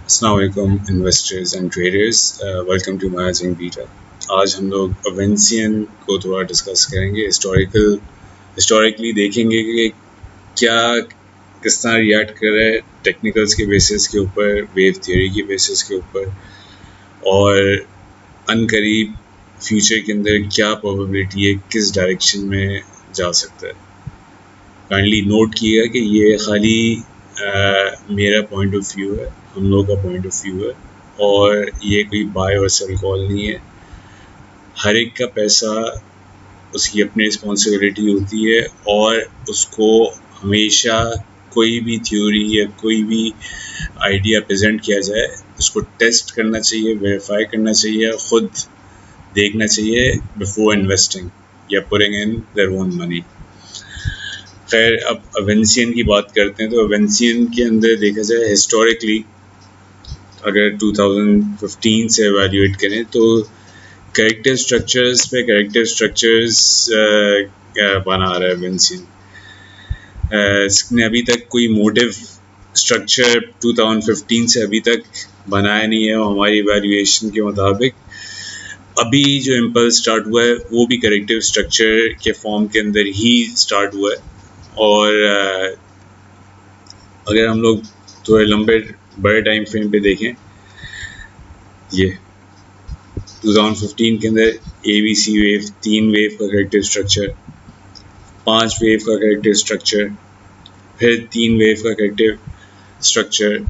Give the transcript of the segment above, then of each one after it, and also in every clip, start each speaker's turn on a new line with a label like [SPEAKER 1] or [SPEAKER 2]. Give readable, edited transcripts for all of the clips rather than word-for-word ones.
[SPEAKER 1] अस्सलाम वालेकुम investors and traders, welcome to managing beta. आज हम लोग अवेंसियन को थोड़ा डिस्कस करेंगे। हिस्टोरिकली देखेंगे कि क्या किस तरह रिएक्ट कर रहा है टेक्निकल्स के बेसिस के ऊपर, वेव थ्योरी के बेसिस के ऊपर, और अनकरीब फ्यूचर के अंदर क्या प्रोबेबिलिटी है, किस डायरेक्शन में जा सकता है। काइंडली नोट किया कि ये खाली मेरा पॉइंट ऑफ व्यू है, हम लोग का पॉइंट ऑफ व्यू है, और ये कोई बाय और सेल कॉल नहीं है। हर एक का पैसा उसकी अपनी रिस्पॉन्सिबिलिटी होती है, और उसको हमेशा कोई भी थ्योरी या कोई भी आइडिया प्रेजेंट किया जाए उसको टेस्ट करना चाहिए, वेरीफाई करना चाहिए, ख़ुद देखना चाहिए बिफोर इन्वेस्टिंग या putting in their own money. खैर, अब अवेंसियन की बात करते हैं। तो अवेंसियन के अंदर देखा जाए हिस्टोरिकली, अगर 2015 से एवेल्यूएट करें तो करेक्टिव स्ट्रक्चर्स बना रहा है अवेंसियन। इसने अभी तक कोई मोटिव स्ट्रक्चर 2015 से अभी तक बनाया नहीं है, और हमारी एवेल्यूएशन के मुताबिक अभी जो इम्पल्स स्टार्ट हुआ है वो भी करेक्टिव स्ट्रक्चर के फॉर्म के अंदर ही स्टार्ट हुआ है। और अगर हम लोग थोड़े लंबे बड़े टाइम फ्रेम पे देखें, ये 2015 के अंदर ABC वेव, 3 वेव का करेक्टिव स्ट्रक्चर, 5 वेव का करेक्टिव स्ट्रक्चर, फिर 3 वेव का करेक्टिव स्ट्रक्चर।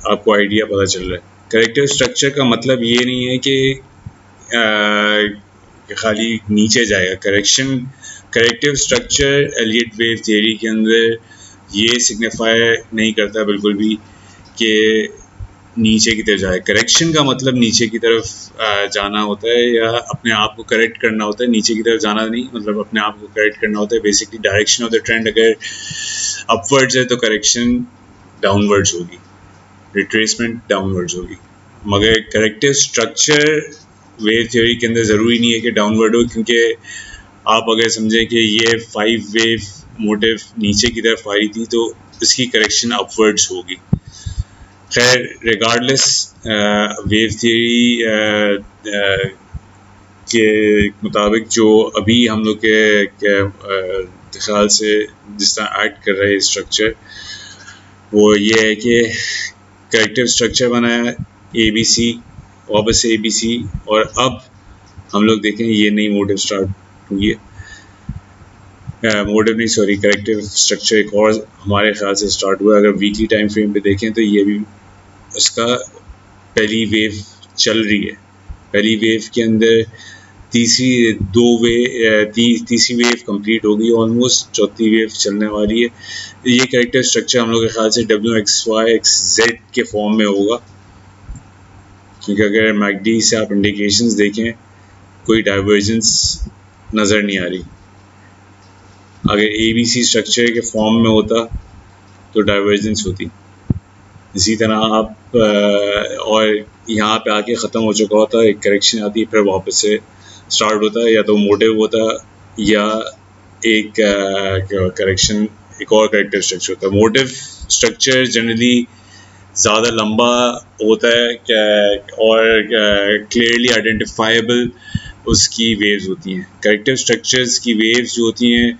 [SPEAKER 1] आपको आइडिया पता चल रहा है। करेक्टिव स्ट्रक्चर का मतलब ये नहीं है कि खाली नीचे जाएगा। Corrective structure Elliott wave theory के अंदर ये सिग्निफाई नहीं करता बिल्कुल भी कि नीचे की तरफ जाए। करेक्शन का मतलब नीचे की तरफ जाना होता है, या अपने आप को करेक्ट करना होता है। नीचे की तरफ जाना नहीं, मतलब अपने आप को करेक्ट करना होता है। Basically direction of the trend अगर अपवर्ड्स है तो करेक्शन डाउनवर्ड्स होगी, रिट्रेसमेंट डाउनवर्ड्स होगी। मगर करेक्टिव स्ट्रक्चर वेव थ्योरी के अंदर ज़रूरी नहीं है कि डाउनवर्ड हो, क्योंकि आप अगर समझें कि ये 5 वेव मोटिव नीचे की तरफ आ रही थी तो इसकी करेक्शन अपवर्ड्स होगी। खैर, रिगार्डलेस, वेव थियरी के मुताबिक जो अभी हम लोग के ख्याल से जिस तरह एक्ट कर रहे हैं स्ट्रक्चर, वो ये है कि करेक्टिव स्ट्रक्चर बनाया ABC, वापस से ABC, और अब हम लोग देखें ये नई मोटिव स्टार्ट हुई है। मोटिव नहीं, सॉरी, करेक्टिव स्ट्रक्चर एक और हमारे ख्याल से स्टार्ट हुआ है। अगर वीकली टाइम फ्रेम पे देखें तो ये भी उसका पहली वेव चल रही है। पहली वेव के अंदर तीसरी वेव कंप्लीट होगी ऑलमोस्ट, चौथी वेव चलने वाली है। ये करेक्टिव स्ट्रक्चर हम लोग के ख्याल से WXYXZ के फॉर्म में होगा, क्योंकि अगर मैकडी से आप इंडिकेशंस देखें कोई डाइवर्जेंस नज़र नहीं आ रही। अगर ABC स्ट्रक्चर के फॉर्म में होता तो डाइवर्जेंस होती। इसी तरह आप और यहाँ पे आके ख़त्म हो चुका होता, एक करेक्शन आती, फिर वापस से स्टार्ट होता, या तो मोटिव होता या एक करेक्शन, एक और करेक्टिव स्ट्रक्चर होता। मोटिव स्ट्रक्चर जनरली ज़्यादा लंबा होता है और क्लियरली आइडेंटिफाइबल उसकी वेव्स होती हैं। करेक्टिव स्ट्रक्चर्स की वेव्स जो होती हैं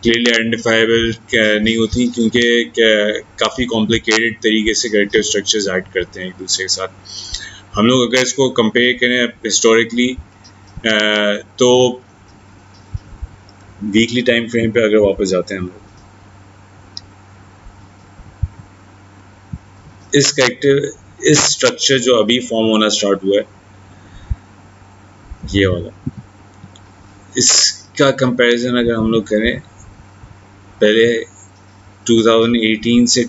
[SPEAKER 1] क्लियरली आइडेंटिफाइबल नहीं होती, क्योंकि काफ़ी कॉम्प्लिकेटेड तरीके से करेक्टिव स्ट्रक्चर्स एक्ट करते हैं एक दूसरे के साथ। हम लोग अगर इसको कंपेयर करें हिस्टोरिकली, तो वीकली टाइम फ्रेम पे अगर वापस जाते हैं हम लोग, इस स्ट्रक्चर जो अभी फॉर्म होना स्टार्ट हुआ है, ये वाला, इसका कंपैरिजन अगर हम लोग करें पहले 2018 से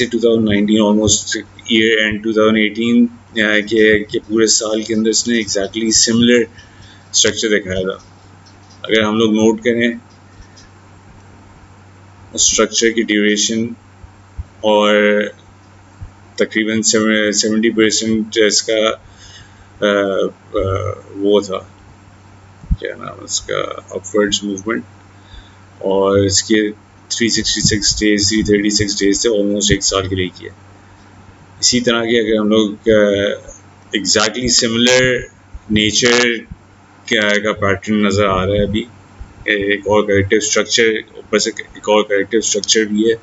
[SPEAKER 1] 2019 ऑलमोस्ट ईयर एंड 2018 के पूरे साल के अंदर इसने एग्जैक्टली सिमिलर स्ट्रक्चर दिखाया था। अगर हम लोग नोट करें स्ट्रक्चर की ड्यूरेशन, और तकरीबन 70% इसका वो था, क्या नाम उसका, अपवर्ड्स मूवमेंट, और इसके 366 डेज 336 डेज से ऑलमोस्ट 1 साल के लिए किया। इसी तरह के अगर हम लोग एग्जैक्टली सिमिलर नेचर का पैटर्न नज़र आ रहा है अभी, एक और करेक्टिव स्ट्रक्चर, ऊपर से एक और करेक्टिव स्ट्रक्चर भी है।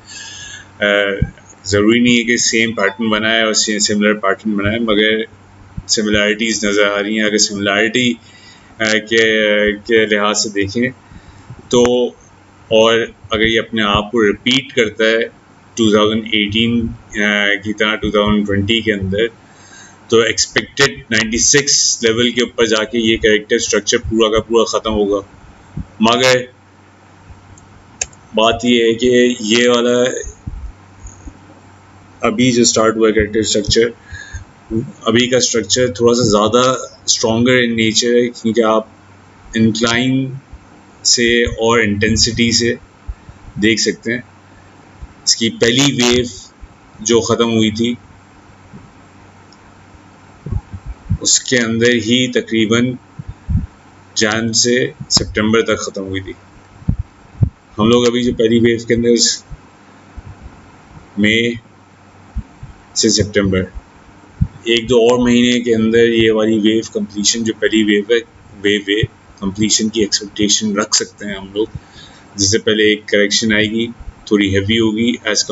[SPEAKER 1] ज़रूरी नहीं है कि सेम पैटर्न बनाए और सिमिलर पैटर्न बनाए, मगर सिमिलैरिटीज़ नज़र आ रही हैं। अगर सिमिलैरिटी के लिहाज से देखें तो, और अगर ये अपने आप को रिपीट करता है 2018 की तरह 2020 के अंदर, तो एक्सपेक्टेड 96 लेवल के ऊपर जाके ये कैरेक्टर स्ट्रक्चर पूरा का पूरा ख़त्म होगा। मगर बात ये है कि ये वाला अभी जो स्टार्ट हुआ कैरेक्टर स्ट्रक्चर, अभी का स्ट्रक्चर थोड़ा सा ज़्यादा स्ट्रॉन्गर इन नेचर है, क्योंकि आप इंक्लाइन से और इंटेंसिटी से देख सकते हैं। इसकी पहली वेव जो ख़त्म हुई थी उसके अंदर ही तकरीबन जन से सितंबर तक ख़त्म हुई थी। हम लोग अभी जो पहली वेव के अंदर मई से सितंबर, 1-2 और महीने के अंदर ये वाली वेव कंप्लीशन, जो पहली वेव है, वेव कंप्लीशन की एक्सपेक्टेशन रख सकते हैं हम लोग। जिससे पहले एक करेक्शन आएगी, थोड़ी हैवी होगी एज़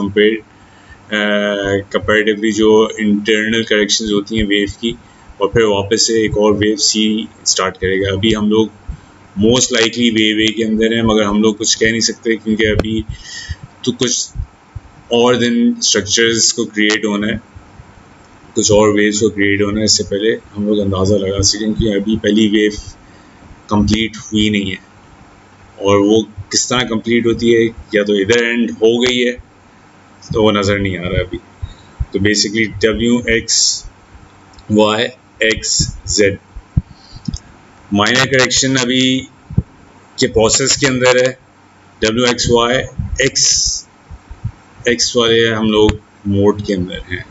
[SPEAKER 1] कंपेरेटिवली जो इंटरनल करेक्शंस होती हैं वेव की, और फिर वापस से एक और वेव सी स्टार्ट करेगा। अभी हम लोग मोस्ट लाइकली वेव ए के अंदर हैं, मगर हम लोग कुछ कह नहीं सकते, क्योंकि अभी तो कुछ और दिन स्ट्रक्चर्स को क्रिएट होना है, कुछ और वेव्स को क्रिएट होना है। इससे पहले हम लोग अंदाज़ा लगा सकें कि अभी पहली वेव कंप्लीट हुई नहीं है, और वो किस तरह कंप्लीट होती है, या तो इधर एंड हो गई है तो वो नज़र नहीं आ रहा अभी। तो बेसिकली WXYXZ माइनर करेक्शन अभी के प्रोसेस के अंदर है। WXYX वाले हम लोग मोड के अंदर हैं।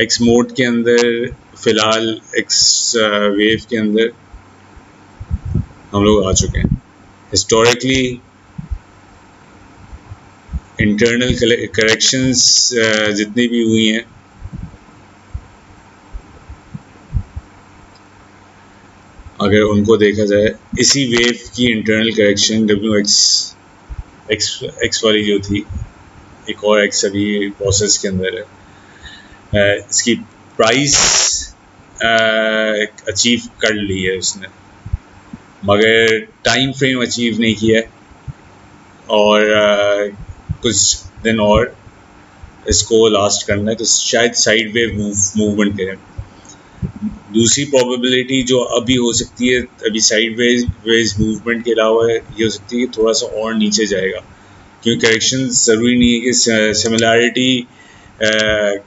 [SPEAKER 1] X मोड के अंदर फ़िलहाल X वेव के अंदर हम लोग आ चुके हैं। हिस्टोरिकली इंटरनल करेक्शंस जितनी भी हुई हैं, अगर उनको देखा जाए, इसी वेव की इंटरनल करेक्शन WX वाली जो थी, एक और X अभी प्रोसेस के अंदर है, इसकी प्राइस अचीव कर ली है उसने, मगर टाइम फ्रेम अचीव नहीं किया है, और कुछ दिन और इसको लास्ट करना है, तो शायद साइड वेव मूवमेंट करें। दूसरी प्रोबेबिलिटी जो अभी हो सकती है, अभी साइड वेज मूवमेंट के अलावा, ये हो सकती है कि थोड़ा सा और नीचे जाएगा, क्योंकि करेक्शन ज़रूरी नहीं है कि सिमिलैरिटी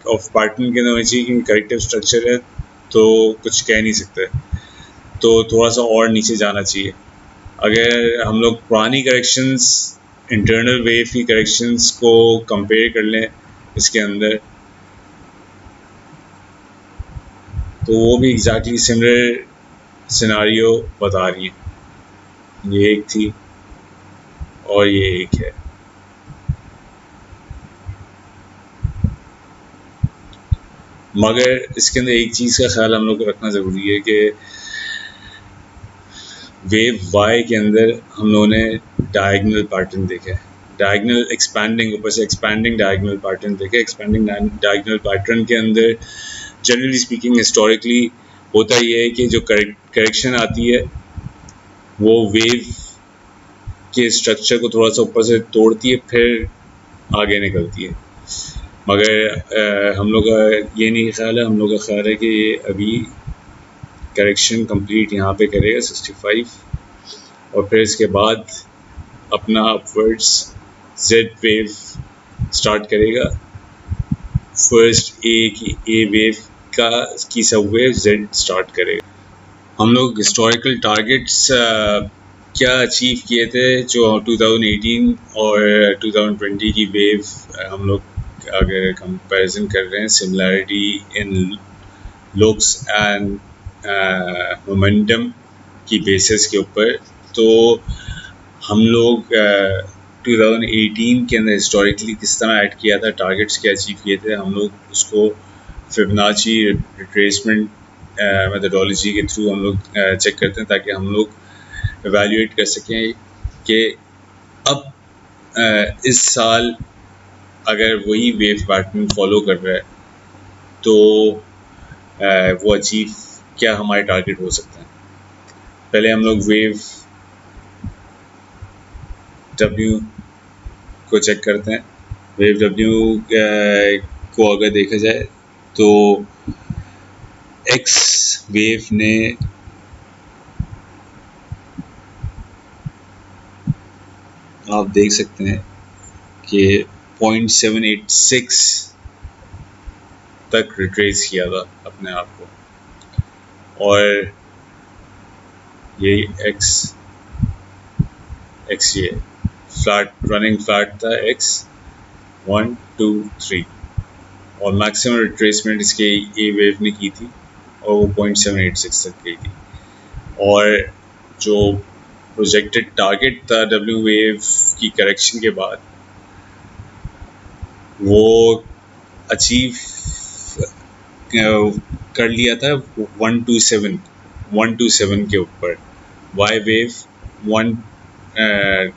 [SPEAKER 1] ऑफ पैटर्न के अंदर होनी चाहिए, क्योंकि करेक्टिव स्ट्रक्चर है तो कुछ कह नहीं सकते, तो थोड़ा सा और नीचे जाना चाहिए। अगर हम लोग पुरानी करेक्शंस, इंटरनल वेव की करेक्शंस को कंपेयर कर लें इसके अंदर, तो वो भी एग्जैक्टली सिमिलर सिनारियो बता रही है। ये एक थी और ये एक है। मगर इसके अंदर एक चीज़ का ख्याल हम लोग को रखना ज़रूरी है कि वेव वाई के अंदर हम लोगों ने डायगनल पैटर्न देखा है, डायगनल एक्सपैंडिंग, ऊपर से एक्सपैंडिंग डायगनल पैटर्न देखे। एक्सपैंडिंग डायगनल पैटर्न के अंदर जनरली स्पीकिंग हिस्टोरिकली होता ये है कि जो करेक्शन आती है वो वेव के स्ट्रक्चर को थोड़ा सा ऊपर से तोड़ती है, फिर आगे निकलती है। मगर हम लोग का ये नहीं ख्याल है, हम लोग का ख्याल है कि ये अभी करेक्शन कंप्लीट यहाँ पे करेगा 65, और फिर इसके बाद अपना अपवर्ड्स जेड वेव स्टार्ट करेगा। फर्स्ट ए वेव की सब वेव जेड स्टार्ट करेगा। हम लोग हिस्टोरिकल टारगेट्स क्या अचीव किए थे, जो 2018 और 2020 की वेव हम लोग अगर कंपैरिजन कर रहे हैं, similarity in looks and momentum की बेसिस के ऊपर, तो हम लोग 2018 के अंदर हिस्टोरिकली किस तरह ऐड किया था, टारगेट्स क्या अचीव किए थे, हम लोग उसको फिबोनाची रिट्रेसमेंट मेथडोलॉजी के थ्रू हम लोग चेक करते हैं, ताकि हम लोग एवेल्युएट कर सकें कि अब इस साल अगर वही वेव पैटर्न फॉलो कर रहा है तो वो अचीव क्या हमारे टारगेट हो सकते हैं। पहले हम लोग वेव W को चेक करते हैं। वेव W को अगर देखा जाए तो X वेव ने आप देख सकते हैं कि 0.786 तक रिट्रेस किया था अपने आप को, और ये X ये फ्लैट रनिंग फ्लैट था X 1 2 3, और मैक्सिमम रिट्रेसमेंट इसके ए वेव ने की थी और वो 0.786 तक गई थी। और जो प्रोजेक्टेड टारगेट था W वेव की करेक्शन के बाद वो अचीव कर लिया था 127 के ऊपर। Y वेव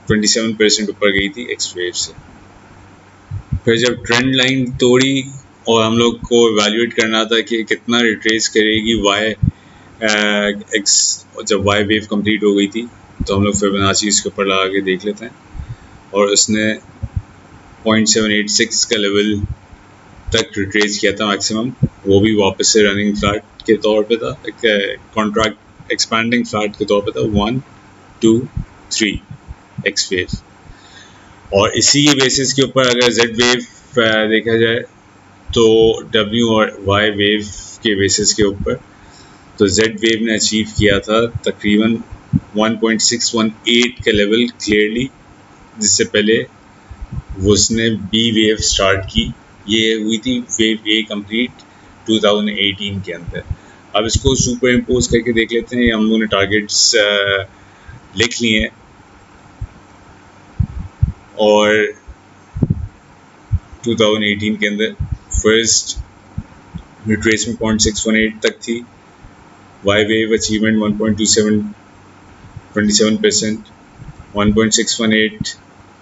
[SPEAKER 1] 27% ऊपर गई थी X वेव से। फिर जब ट्रेंड लाइन तोड़ी और हम लोग को इवैल्यूएट करना था कि कितना रिट्रेस करेगी X, जब Y वेव कंप्लीट हो गई थी तो हम लोग फिबोनाची इसके ऊपर लगा के देख लेते हैं, और उसने 0.786 का लेवल तक रिट्रेस किया था मैक्सिमम। वो भी वापस से रनिंग फ्लैट के तौर पे था, कॉन्ट्रैक्ट एक्सपैंडिंग फ्लैट के तौर पे था 1 2 3 X वेव। और इसी के बेसिस के ऊपर अगर Z वेव देखा जाए तो W और Y वेव के बेसिस के ऊपर तो Z वेव ने अचीव किया था तकरीबन 1.618 का लेवल क्लियरली, जिससे पहले उसने B वेव स्टार्ट की। ये हुई थी वेव A कंप्लीट 2018 के अंदर। अब इसको सुपर इम्पोज करके देख लेते हैं। हम लोगों ने टारगेट्स लिख लिए हैं, और 2018 के अंदर फर्स्ट रिट्रेसमेंट 0.618 तक थी। Y wave achievement 27%, 1.618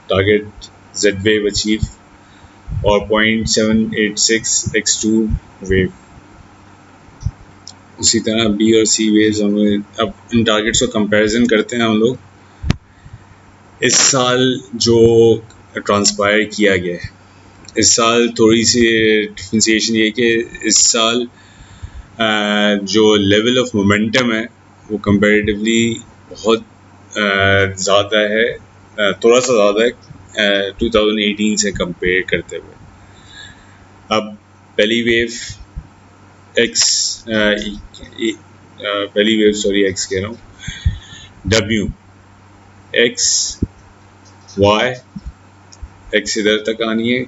[SPEAKER 1] target Z wave achieve, और 0.786 X2 वेव। उसी तरह B और C वेव्स हमें, अब इन टारगेट्स को कंपैरिजन करते हैं हम लोग। इस साल जो ट्रांसपायर किया गया है, इस साल थोड़ी सी डिफ्रेंसिएशन ये कि इस साल जो लेवल ऑफ मोमेंटम है वो कंपैरेटिवली बहुत ज़्यादा है, थोड़ा सा ज़्यादा है 2018 से कंपेयर करते हुए। अब पहली वेव X कह रहा हूँ, W X Y X इधर तक आनी है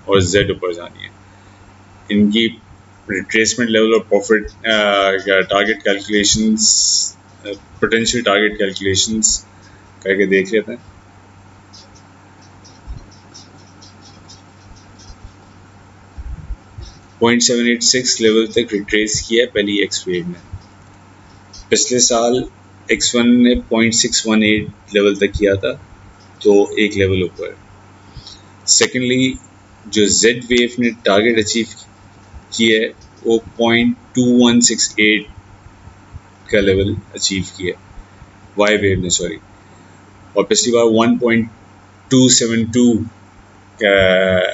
[SPEAKER 1] और Z ऊपर जानी है। इनकी रिट्रेसमेंट लेवल और profit target calculations, potential target calculations करके देख लेते हैं। .786 लेवल तक रिट्रेस किया है पहली X वेव ने। पिछले साल X1 ने 0.618 लेवल तक किया था, तो एक लेवल ऊपर। सेकेंडली जो Z वेव ने टारगेट अचीव किया है वो 0.2168 का लेवल अचीव किया है Y वेव ने, सॉरी। और पिछली बार 1.272 का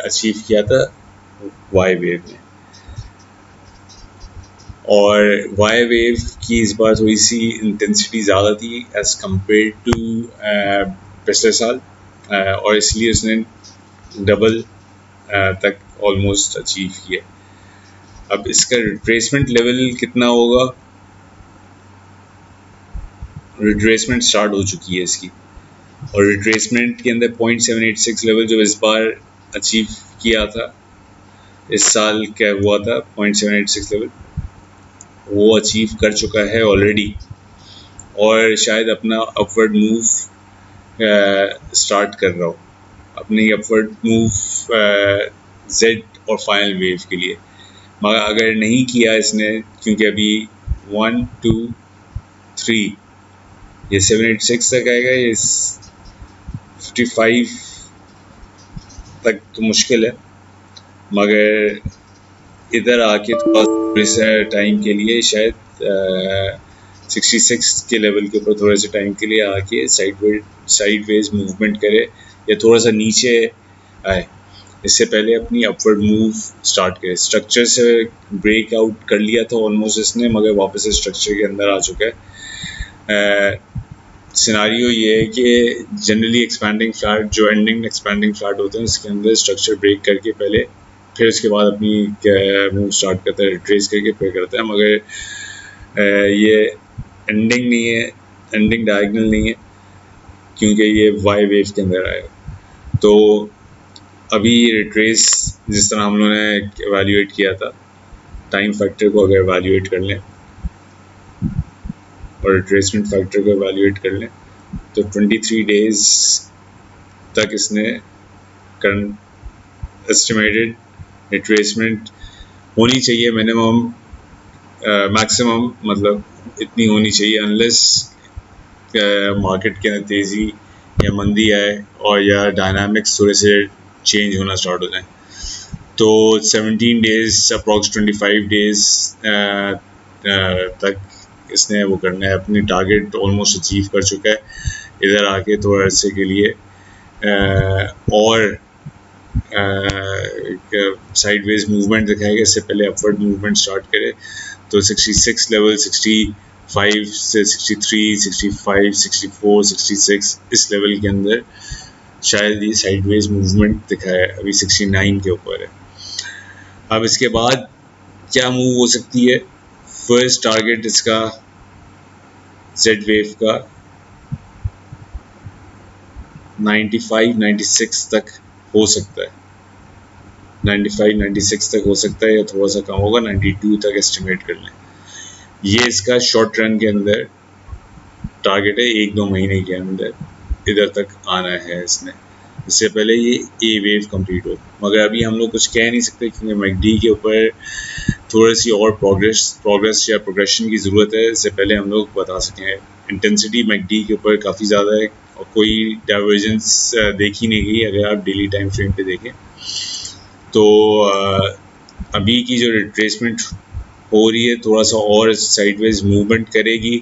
[SPEAKER 1] अचीव किया था Y वेव ने। और Y वेव की इस बार थोड़ी सी इंटेंसिटी ज़्यादा थी एज़ कम्पेयर टू पिछले साल, और इसलिए उसने डबल तक ऑलमोस्ट अचीव किया। अब इसका रिट्रेसमेंट लेवल कितना होगा? रिट्रेसमेंट स्टार्ट हो चुकी है इसकी, और रिट्रेसमेंट के अंदर 0.786 लेवल जो इस बार अचीव किया था, इस साल क्या हुआ था 0.786 लेवल, वो अचीव कर चुका है ऑलरेडी, और शायद अपना अपवर्ड मूव स्टार्ट कर रहा हो अपनी अपवर्ड मूव जेड और फाइनल वेव के लिए। मगर अगर नहीं किया इसने, क्योंकि अभी 1 2 3 ये 786 तक आएगा, ये 55 तक तो मुश्किल है, मगर इधर आके थोड़ा सा टाइम के लिए शायद 66 के लेवल के ऊपर थोड़े से टाइम के लिए आके साइडवेज मूवमेंट करे या थोड़ा सा नीचे आए, इससे पहले अपनी अपवर्ड मूव स्टार्ट करे। स्ट्रक्चर से ब्रेक आउट कर लिया था ऑलमोस्ट इसने, मगर वापस से स्ट्रक्चर के अंदर आ चुका है। सिनारियो ये है कि जनरली एक्सपैंडिंग फ्लैट, जो एंडिंग एक्सपैंडिंग फ्लैट होते हैं, उसके अंदर स्ट्रक्चर ब्रेक करके पहले, फिर उसके बाद अपनी मूव स्टार्ट करता है, ट्रेस करके फिर करता है। मगर ये एंडिंग नहीं है, एंडिंग डायगोनल नहीं है, क्योंकि ये वाई वेव के अंदर आएगा। तो अभी रिट्रेस जिस तरह हम लोगों ने एवेल्यूएट किया था, टाइम फैक्टर को अगर एवेल्यूएट कर लें और रिट्रेसमेंट फैक्टर को एवेल्यूएट कर लें, तो 23 डेज तक इसने करंट एस्टिमेटेड रिट्रेसमेंट होनी चाहिए, मिनिमम मैक्सिमम मतलब इतनी होनी चाहिए, अनलेस मार्केट के अंदर तेज़ी या मंदी आए और या डायनामिक्स थोड़े से चेंज होना स्टार्ट हो जाए। तो 17 डेज अप्रॉक्स 25 डेज तक इसने वो करना है, अपनी टारगेट ऑलमोस्ट अचीव कर चुका है। इधर आके थोड़ा अरसे के लिए और साइडवेज मूवमेंट दिखाएगा, इससे पहले अपवर्ड मूवमेंट स्टार्ट करे। तो 66 लेवल, 65 से 63, 65, 64, 66 इस लेवल के अंदर शायद ये साइडवेज मूवमेंट दिखाए। अभी 69 के ऊपर है। अब इसके बाद क्या मूव हो सकती है? फर्स्ट टारगेट इसका जेड वेव का 95, 96 तक हो सकता है, 95, 96 तक हो सकता है या थोड़ा सा कम होगा, 92 तक एस्टिमेट कर लें। ये इसका शॉर्ट रन के अंदर टारगेट है, 1-2 महीने के अंदर इधर तक आना है इसने, इससे पहले ये ए वेव कंप्लीट हो। मगर अभी हम लोग कुछ कह नहीं सकते, क्योंकि मैकडी के ऊपर थोड़ी सी और प्रोग्रेस या प्रोग्रेशन की ज़रूरत है, इससे पहले हम लोग बता सकें। इंटेंसिटी मैकडी के ऊपर काफ़ी ज़्यादा है और कोई डाइवर्जेंस देखी नहीं गई अगर आप डेली टाइम फ्रेम पे देखें। तो अभी की जो रिट्रेसमेंट हो रही है, थोड़ा सा और साइडवेज मूवमेंट करेगी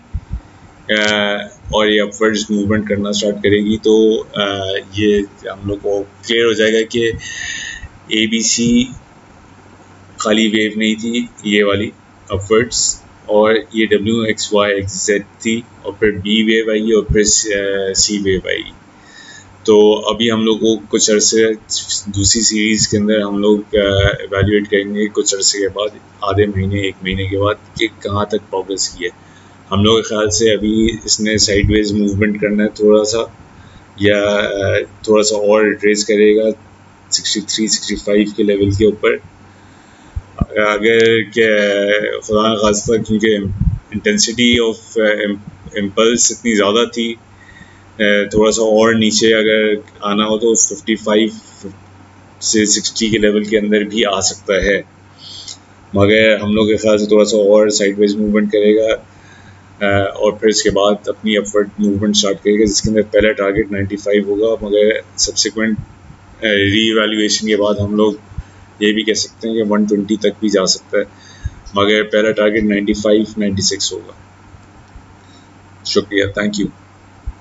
[SPEAKER 1] और ये अपवर्ड्स मूवमेंट करना स्टार्ट करेगी, तो ये हम लोग को क्लियर हो जाएगा कि ABC खाली वेव नहीं थी ये वाली अपवर्ड्स, और ये WXYZ थी, और फिर B वेव आई और फिर C वेव आई। तो अभी हम लोग को कुछ अरसे दूसरी सीरीज़ के अंदर हम लोग एवेल्यूएट करेंगे कुछ अरसे के बाद, आधे महीने 1 महीने के बाद, कि कहाँ तक प्रोग्रेस की है। हम लोग के ख्याल से अभी इसने साइडवेज मूवमेंट करना है थोड़ा सा, या थोड़ा सा और रिट्रेस करेगा 63, 65 के लेवल के ऊपर। अगर खुदा न खास्ता, क्योंकि इंटेंसिटी ऑफ इम्पल्स इतनी ज़्यादा थी, थोड़ा सा और नीचे अगर आना हो तो 55 से 60 के लेवल के अंदर भी आ सकता है। मगर हम लोग के ख्याल से थोड़ा सा और साइडवेज मूवमेंट करेगा और फिर इसके बाद अपनी अपवर्ड मूवमेंट स्टार्ट करेगा, जिसके अंदर पहला टारगेट 95 होगा। मगर सब्सिक्वेंट रीवैल्यूएशन के बाद हम लोग ये भी कह सकते हैं कि 120 तक भी जा सकता है, मगर पहला टारगेट 95, 96 होगा। शुक्रिया, थैंक यू।